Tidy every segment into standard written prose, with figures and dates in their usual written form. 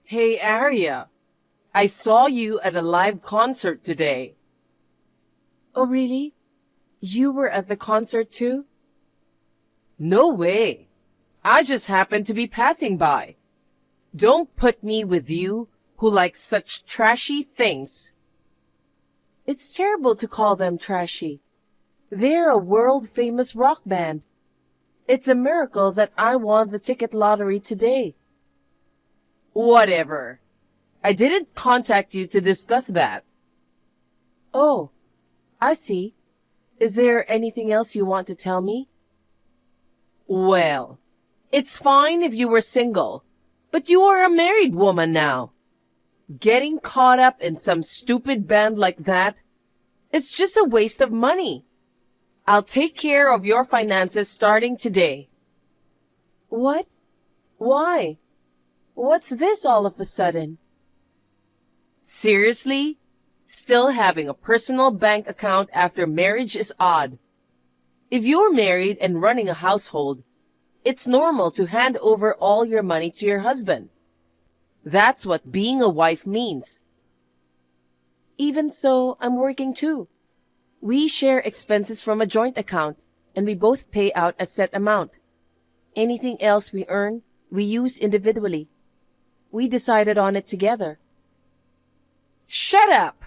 Hey, Arya, I saw you at a live concert today. Oh, really? You were at the concert too? No way. I just happened to be passing by. Don't put me with you who like such trashy things. It's terrible to call them trashy. They're a world-famous rock band. It's a miracle that I won the ticket lottery today. Whatever. I didn't contact you to discuss that. Oh, I see. Is there anything else you want to tell me? Well, it's fine if you were single, but you are a married woman now. Getting caught up in some stupid band like that, it's just a waste of money. I'll take care of your finances starting today. What? Why? What's this all of a sudden? Seriously? Still having a personal bank account after marriage is odd. If you're married and running a household, it's normal to hand over all your money to your husband. That's what being a wife means. Even so, I'm working too. We share expenses from a joint account, and we both pay out a set amount. Anything else we earn, we use individually. We decided on it together. Shut up!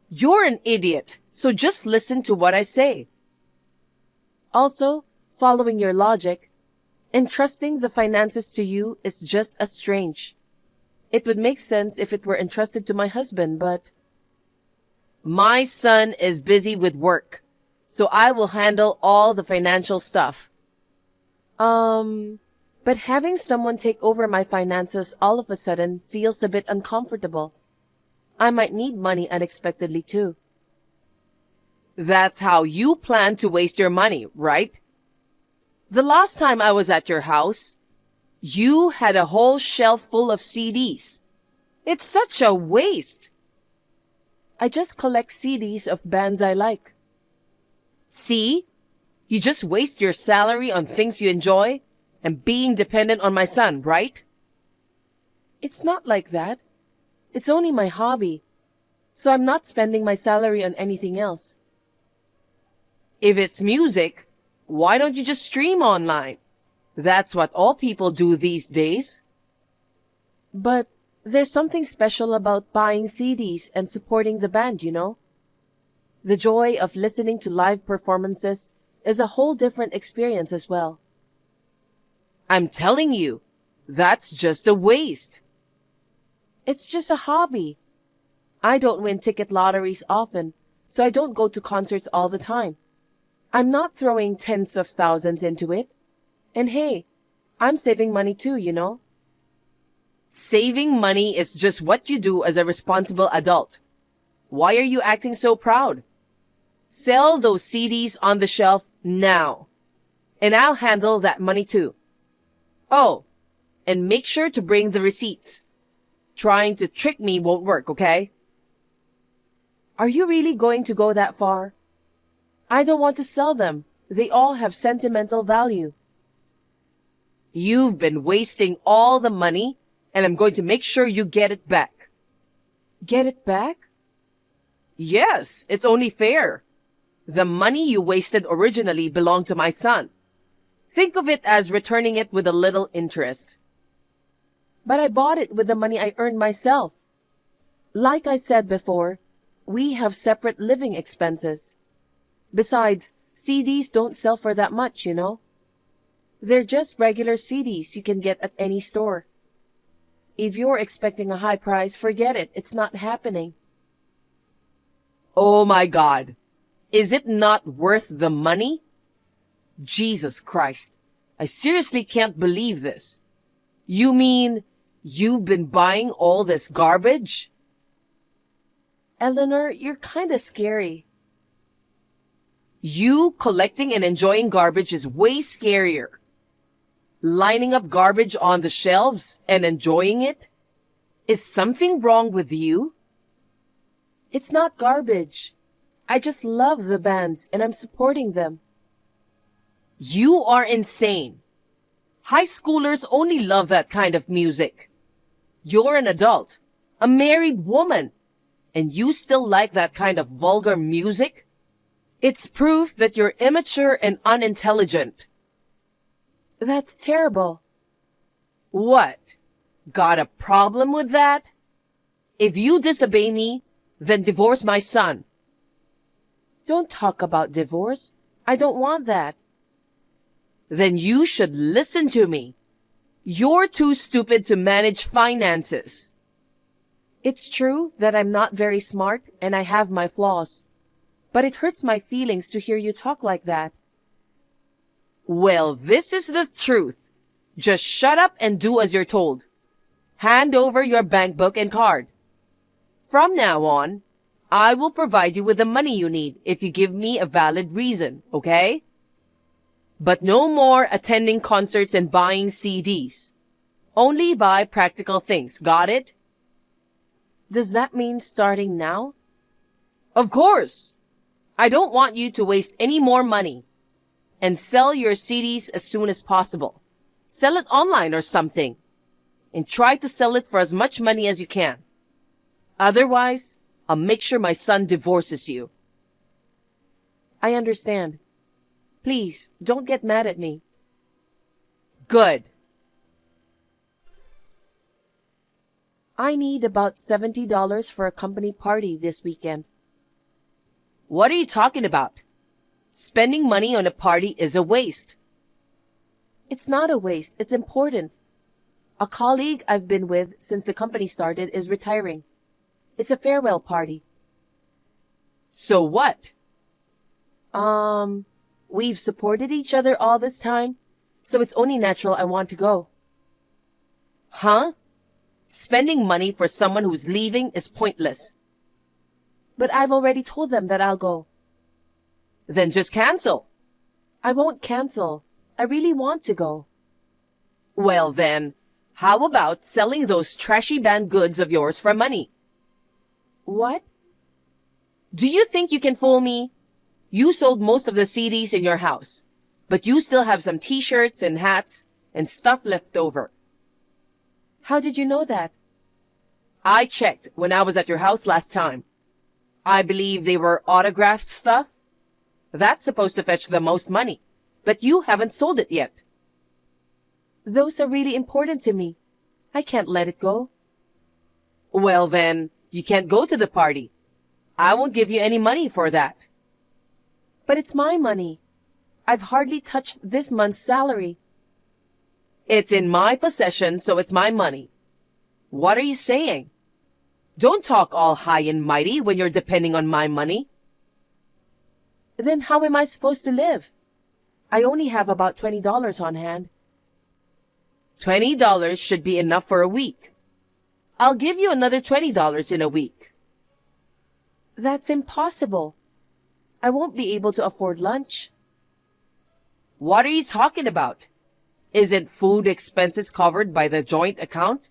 You're an idiot, so just listen to what I say. Also, following your logic, entrusting the finances to you is just as strange. It would make sense if it were entrusted to my husband, but... My son is busy with work, so I will handle all the financial stuff. But having someone take over my finances all of a sudden feels a bit uncomfortable. I might need money unexpectedly too. That's how you plan to waste your money, right? The last time I was at your house, you had a whole shelf full of CDs. It's such a waste. I just collect CDs of bands I like. See? You just waste your salary on things you enjoy and being dependent on my son, right? It's not like that. It's only my hobby. So I'm not spending my salary on anything else. If it's music, why don't you just stream online? That's what all people do these days. But there's something special about buying CDs and supporting the band, you know? The joy of listening to live performances is a whole different experience as well. I'm telling you, that's just a waste. It's just a hobby. I don't win ticket lotteries often, so I don't go to concerts all the time. I'm not throwing tens of thousands into it. And hey, I'm saving money too, you know? Saving money is just what you do as a responsible adult. Why are you acting so proud? Sell those CDs on the shelf now. And I'll handle that money too. Oh, and make sure to bring the receipts. Trying to trick me won't work, okay? Are you really going to go that far? I don't want to sell them. They all have sentimental value. You've been wasting all the money, and I'm going to make sure you get it back. Get it back? Yes, it's only fair. The money you wasted originally belonged to my son. Think of it as returning it with a little interest. But I bought it with the money I earned myself. Like I said before, we have separate living expenses. Besides, CDs don't sell for that much, you know? They're just regular CDs you can get at any store. If you're expecting a high price, forget it. It's not happening. Oh my God. Is it not worth the money? Jesus Christ. I seriously can't believe this. You mean you've been buying all this garbage? Eleanor, you're kinda scary. You collecting and enjoying garbage is way scarier. Lining up garbage on the shelves and enjoying it? Is something wrong with you? It's not garbage. I just love the bands and I'm supporting them. You are insane. High schoolers only love that kind of music. You're an adult, a married woman, and you still like that kind of vulgar music? It's proof that you're immature and unintelligent. That's terrible. What? Got a problem with that? If you disobey me, then divorce my son. Don't talk about divorce. I don't want that. Then you should listen to me. You're too stupid to manage finances. It's true that I'm not very smart and I have my flaws. But it hurts my feelings to hear you talk like that. Well, this is the truth. Just shut up and do as you're told. Hand over your bank book and card. From now on, I will provide you with the money you need if you give me a valid reason, okay? But no more attending concerts and buying CDs. Only buy practical things, got it? Does that mean starting now? Of course! I don't want you to waste any more money. And sell your CDs as soon as possible. Sell it online or something. And try to sell it for as much money as you can. Otherwise, I'll make sure my son divorces you. I understand. Please, don't get mad at me. Good. I need about $70 for a company party this weekend. What are you talking about? Spending money on a party is a waste. It's not a waste. It's important. A colleague I've been with since the company started is retiring. It's a farewell party. So what? We've supported each other all this time, so it's only natural I want to go. Huh? Spending money for someone who's leaving is pointless. But I've already told them that I'll go. Then just cancel. I won't cancel. I really want to go. Well then, how about selling those trashy band goods of yours for money? What? Do you think you can fool me? You sold most of the CDs in your house, but you still have some t-shirts and hats and stuff left over. How did you know that? I checked when I was at your house last time. I believe they were autographed stuff. That's supposed to fetch the most money, but you haven't sold it yet. Those are really important to me. I can't let it go. Well then, you can't go to the party. I won't give you any money for that. But it's my money. I've hardly touched this month's salary. It's in my possession, so it's my money. What are you saying? Don't talk all high and mighty when you're depending on my money. Then how am I supposed to live? I only have about $20 on hand. $20 should be enough for a week. I'll give you another $20 in a week. That's impossible. I won't be able to afford lunch. What are you talking about? Isn't food expenses covered by the joint account?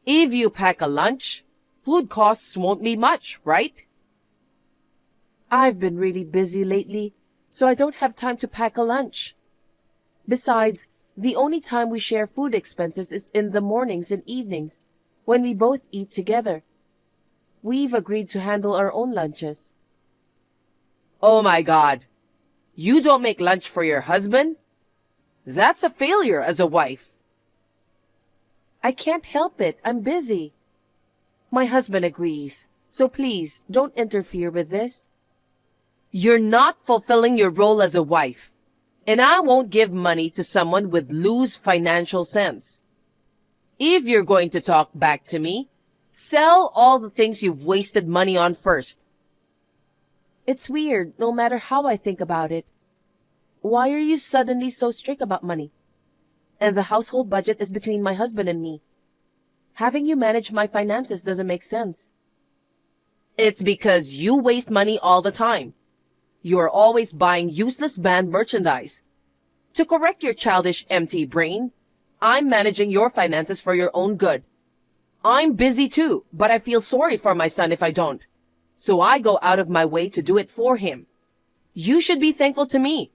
If you pack a lunch, food costs won't be much, right? I've been really busy lately, so I don't have time to pack a lunch. Besides, the only time we share food expenses is in the mornings and evenings, when we both eat together. We've agreed to handle our own lunches. Oh my God. You don't make lunch for your husband? That's a failure as a wife. I can't help it. I'm busy. My husband agrees, so please don't interfere with this. You're not fulfilling your role as a wife, and I won't give money to someone with loose financial sense. If you're going to talk back to me, sell all the things you've wasted money on first. It's weird, no matter how I think about it. Why are you suddenly so strict about money? And the household budget is between my husband and me. Having you manage my finances doesn't make sense. It's because you waste money all the time. You are always buying useless band merchandise. To correct your childish, empty brain, I'm managing your finances for your own good. I'm busy too, but I feel sorry for my son if I don't. So I go out of my way to do it for him. You should be thankful to me.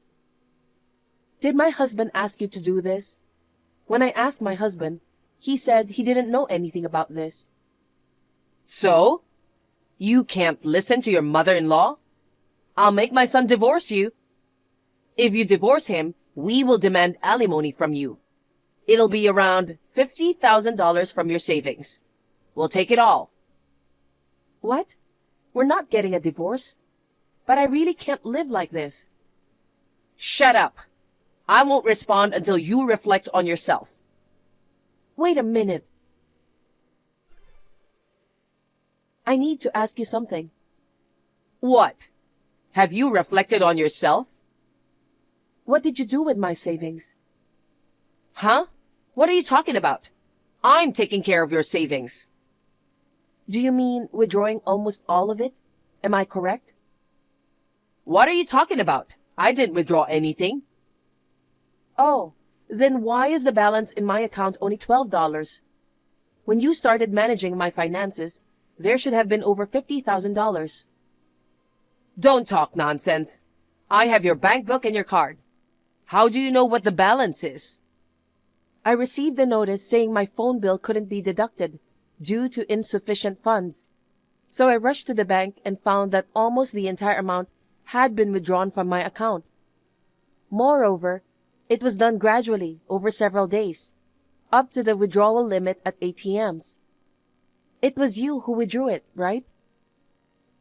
Did my husband ask you to do this? When I asked my husband, He said he didn't know anything about this. So? You can't listen to your mother-in-law? I'll make my son divorce you. If you divorce him, we will demand alimony from you. It'll be around $50,000 from your savings. We'll take it all. What? We're not getting a divorce. But I really can't live like this. Shut up. I won't respond until you reflect on yourself. Wait a minute. I need to ask you something. What? Have you reflected on yourself? What did you do with my savings? Huh? What are you talking about? I'm taking care of your savings. Do you mean withdrawing almost all of it? Am I correct? What are you talking about? I didn't withdraw anything. Oh, then why is the balance in my account only $12? When you started managing my finances, there should have been over $50,000. Don't talk nonsense. I have your bank book and your card. How do you know what the balance is? I received a notice saying my phone bill couldn't be deducted due to insufficient funds. So I rushed to the bank and found that almost the entire amount had been withdrawn from my account. Moreover, it was done gradually over several days, up to the withdrawal limit at ATMs. It was you who withdrew it, right?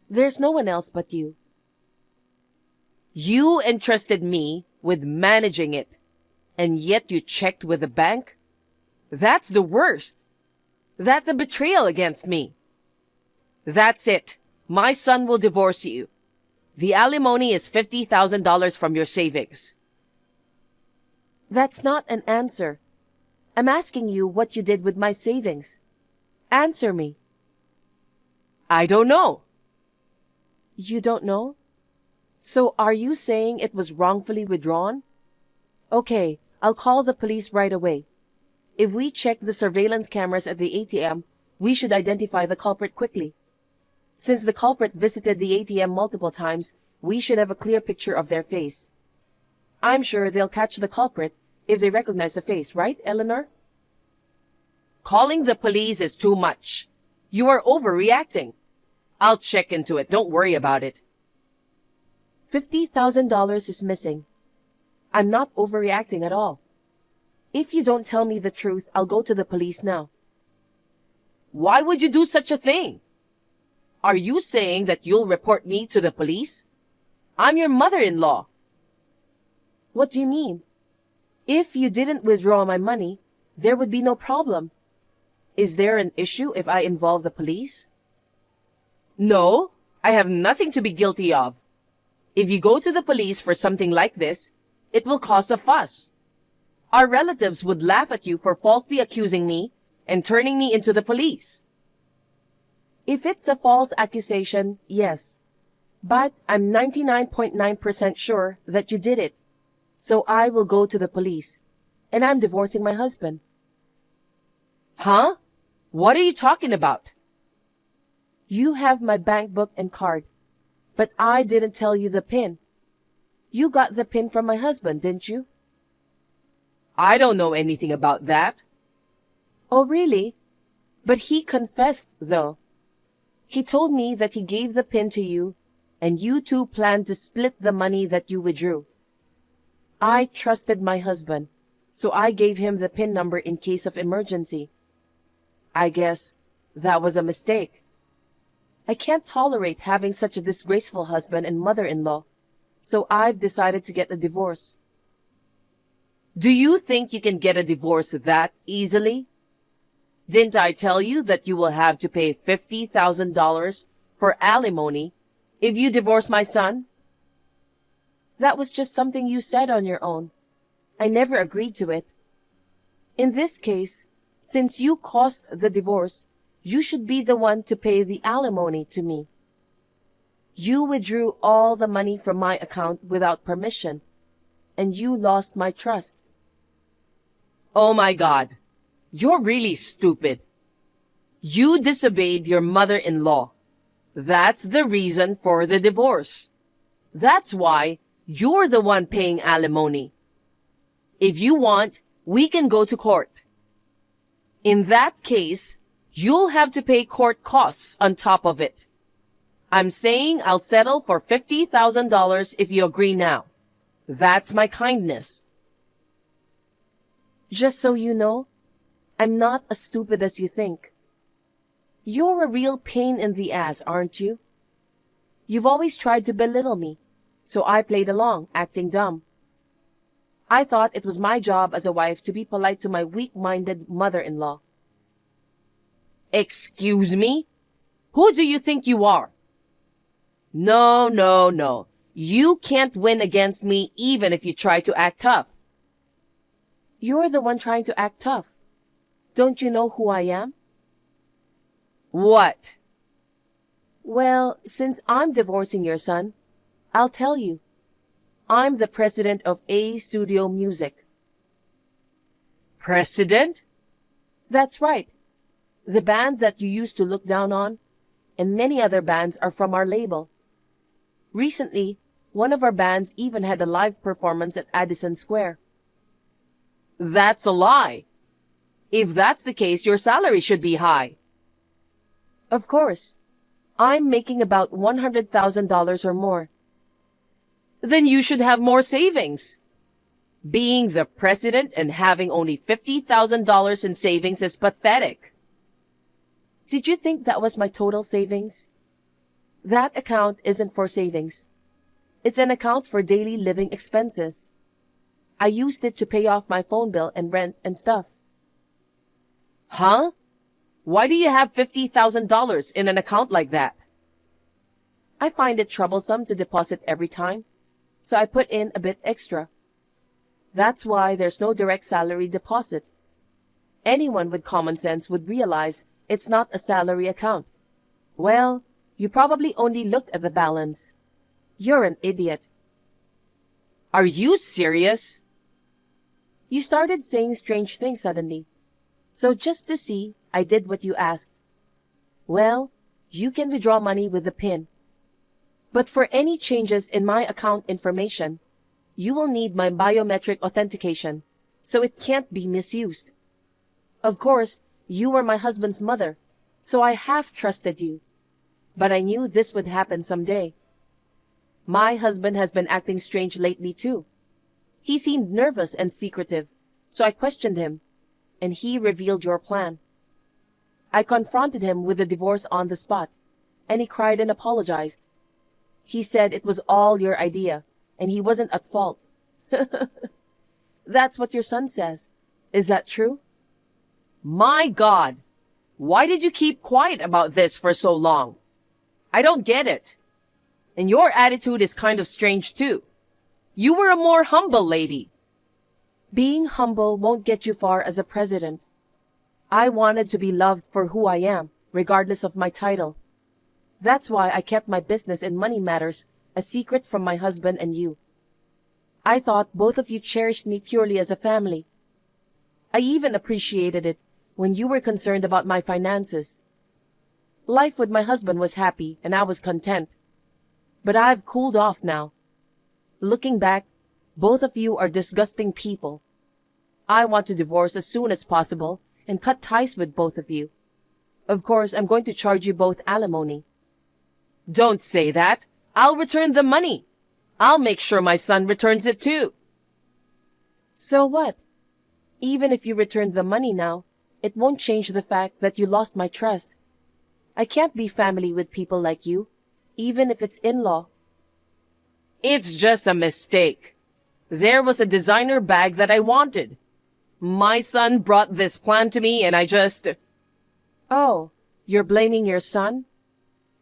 There's no one else but you. You entrusted me with managing it, and yet you checked with the bank? That's the worst. That's a betrayal against me. That's it. My son will divorce you. The alimony is $50,000 from your savings. That's not an answer. I'm asking you what you did with my savings. Answer me. I don't know. You don't know? So are you saying it was wrongfully withdrawn? Okay, I'll call the police right away. If we check the surveillance cameras at the ATM, we should identify the culprit quickly. Since the culprit visited the ATM multiple times, we should have a clear picture of their face. I'm sure they'll catch the culprit if they recognize the face, right, Eleanor? Calling the police is too much. You are overreacting. I'll check into it. Don't worry about it. $50,000 is missing. I'm not overreacting at all. If you don't tell me the truth, I'll go to the police now. Why would you do such a thing? Are you saying that you'll report me to the police? I'm your mother-in-law. What do you mean? If you didn't withdraw my money, there would be no problem. Is there an issue if I involve the police? No, I have nothing to be guilty of. If you go to the police for something like this, it will cause a fuss. Our relatives would laugh at you for falsely accusing me and turning me into the police. If it's a false accusation, yes. But I'm 99.9% sure that you did it. So I will go to the police. And I'm divorcing my husband. Huh? What are you talking about? You have my bank book and card. But I didn't tell you the PIN. You got the PIN from my husband, didn't you? I don't know anything about that. Oh, really? But he confessed, though. He told me that he gave the PIN to you, and you two planned to split the money that you withdrew. I trusted my husband, so I gave him the PIN number in case of emergency. I guess that was a mistake. I can't tolerate having such a disgraceful husband and mother-in-law, so I've decided to get a divorce. Do you think you can get a divorce that easily? Didn't I tell you that you will have to pay $50,000 for alimony if you divorce my son? That was just something you said on your own. I never agreed to it. In this case, since you caused the divorce, you should be the one to pay the alimony to me. You withdrew all the money from my account without permission, and you lost my trust. Oh my God, you're really stupid. You disobeyed your mother-in-law. That's the reason for the divorce. That's why you're the one paying alimony. If you want, we can go to court. In that case, you'll have to pay court costs on top of it. I'm saying I'll settle for $50,000 if you agree now. That's my kindness. Just so you know, I'm not as stupid as you think. You're a real pain in the ass, aren't you? You've always tried to belittle me, so I played along, acting dumb. I thought it was my job as a wife to be polite to my weak-minded mother-in-law. Excuse me? Who do you think you are? No, no, no. You can't win against me even if you try to act tough. You're the one trying to act tough. Don't you know who I am? What? Well, since I'm divorcing your son, I'll tell you. I'm the president of A Studio Music. President? That's right. The band that you used to look down on, and many other bands are from our label. Recently, one of our bands even had a live performance at Addison Square. That's a lie. If that's the case, your salary should be high. Of course. I'm making about $100,000 or more. Then you should have more savings. Being the president and having only $50,000 in savings is pathetic. Did you think that was my total savings? That account isn't for savings. It's an account for daily living expenses. I used it to pay off my phone bill and rent and stuff. Huh? Why do you have $50,000 in an account like that? I find it troublesome to deposit every time, so I put in a bit extra. That's why there's no direct salary deposit. Anyone with common sense would realize it's not a salary account. Well, you probably only looked at the balance. You're an idiot. Are you serious? You started saying strange things suddenly. So just to see, I did what you asked. Well, you can withdraw money with a PIN. But for any changes in my account information, you will need my biometric authentication, so it can't be misused. Of course, you were my husband's mother, so I half trusted you. But I knew this would happen someday. My husband has been acting strange lately too. He seemed nervous and secretive, so I questioned him, and he revealed your plan. I confronted him with the divorce on the spot, and he cried and apologized. He said it was all your idea, and he wasn't at fault. That's what your son says. Is that true? My God! Why did you keep quiet about this for so long? I don't get it. And your attitude is kind of strange too. You were a more humble lady. Being humble won't get you far as a president. I wanted to be loved for who I am, regardless of my title. That's why I kept my business and money matters a secret from my husband and you. I thought both of you cherished me purely as a family. I even appreciated it when you were concerned about my finances. Life with my husband was happy and I was content. But I've cooled off now. Looking back, both of you are disgusting people. I want to divorce as soon as possible and cut ties with both of you. Of course, I'm going to charge you both alimony. Don't say that. I'll return the money. I'll make sure my son returns it too. So what? Even if you return the money now, it won't change the fact that you lost my trust. I can't be family with people like you, even if it's in-law. It's just a mistake. There was a designer bag that I wanted. My son brought this plan to me and I just... Oh, you're blaming your son?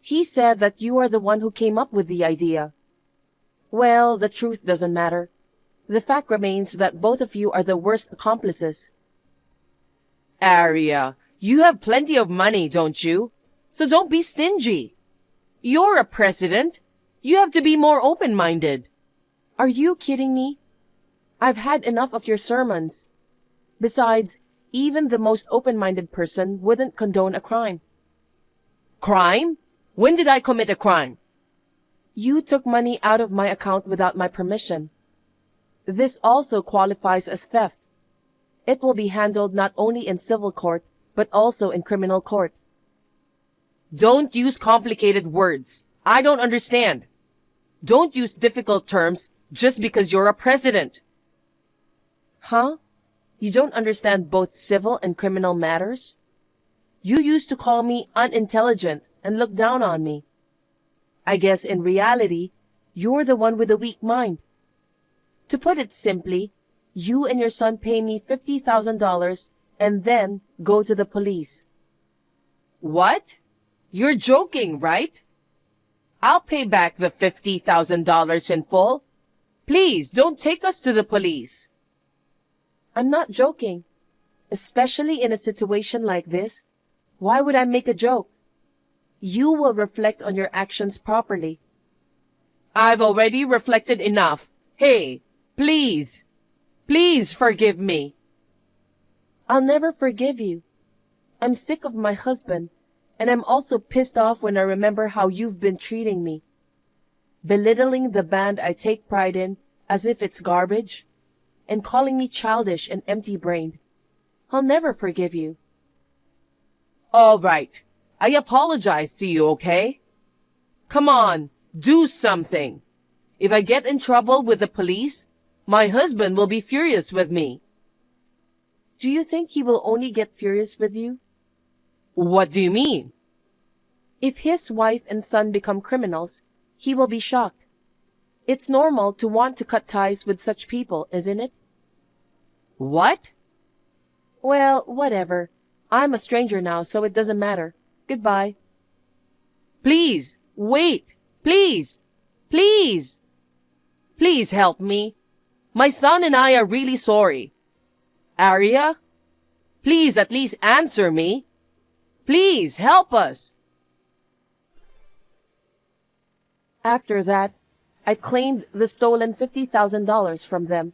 He said that you are the one who came up with the idea. Well, the truth doesn't matter. The fact remains that both of you are the worst accomplices. Aria, you have plenty of money, don't you? So don't be stingy. You're a president. You have to be more open-minded. Are you kidding me? I've had enough of your sermons. Besides, even the most open-minded person wouldn't condone a crime. Crime? When did I commit a crime? You took money out of my account without my permission. This also qualifies as theft. It will be handled not only in civil court, but also in criminal court. Don't use complicated words. I don't understand. Don't use difficult terms just because you're a president. Huh? You don't understand both civil and criminal matters? You used to call me unintelligent and look down on me. I guess in reality, you're the one with a weak mind. To put it simply, you and your son pay me $50,000 and then go to the police. What? You're joking, right? I'll pay back the $50,000 in full. Please, don't take us to the police. I'm not joking. Especially in a situation like this, why would I make a joke? You will reflect on your actions properly. I've already reflected enough. Hey, please, please forgive me. I'll never forgive you. I'm sick of my husband, and I'm also pissed off when I remember how you've been treating me. Belittling the band I take pride in as if it's garbage, and calling me childish and empty-brained. I'll never forgive you. All right. I apologize to you, okay? Come on, do something. If I get in trouble with the police, my husband will be furious with me. Do you think he will only get furious with you? What do you mean? If his wife and son become criminals, he will be shocked. It's normal to want to cut ties with such people, isn't it? What? Well, whatever. I'm a stranger now, so it doesn't matter. Goodbye. Please, wait. Please. Please. Please help me. My son and I are really sorry. Arya? Please at least answer me. Please help us. After that, I claimed the stolen $50,000 from them.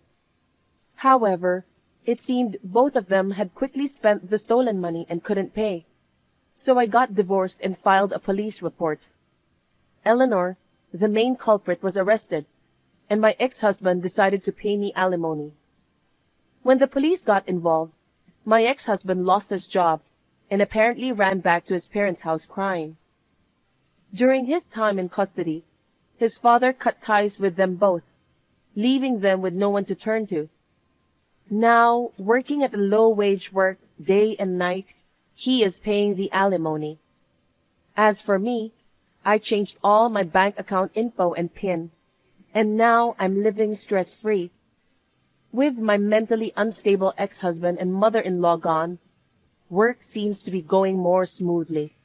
However, it seemed both of them had quickly spent the stolen money and couldn't pay. So I got divorced and filed a police report. Eleanor, the main culprit, was arrested, and my ex-husband decided to pay me alimony. When the police got involved, my ex-husband lost his job and apparently ran back to his parents' house crying. During his time in custody, his father cut ties with them both, leaving them with no one to turn to. Now, working at a low-wage work day and night, he is paying the alimony. As for me, I changed all my bank account info and PIN, and now I'm living stress-free. With my mentally unstable ex-husband and mother-in-law gone, work seems to be going more smoothly.